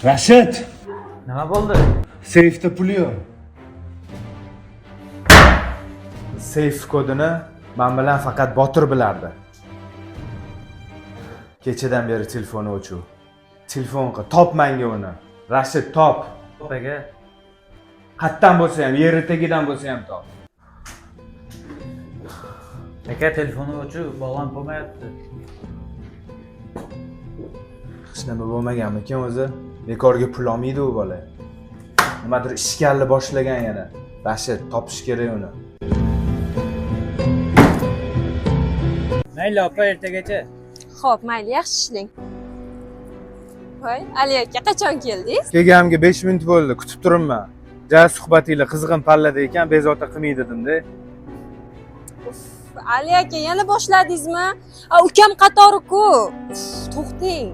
Rashid, Nima bo'ldi? seyfda pul yo'q. Seyf kodini men bilan faqat Botir bilardi. Kechadan beri telefoni o'chiq. Telefon qil, top menga uni. Rashid top. Aka, Qayerdan bo'lsa ham, yer tagidan bo'lsa ham top. aka telefoni o'chib, bog'lanib bo'lmayapti. Hech nima bo'lmaganmikan o'zi? Bekorga pul olmaydi u bola. Nimadir ishkalli boshlagan yana. Rashid topish kerak uni. Mayli opa, ertagacha. Xo'p, mayli, yaxshi ishlang. Voy, Ali aka, qachon keldingiz? Kelganimga 5 minut bo'ldi, kutib turibman. Ja suhbatinglar qizg'in pallada ekan, bezovta qilmay dedim-da. Ali aka, yana boshladingizmi? Ukam qatori-ku. To'xting.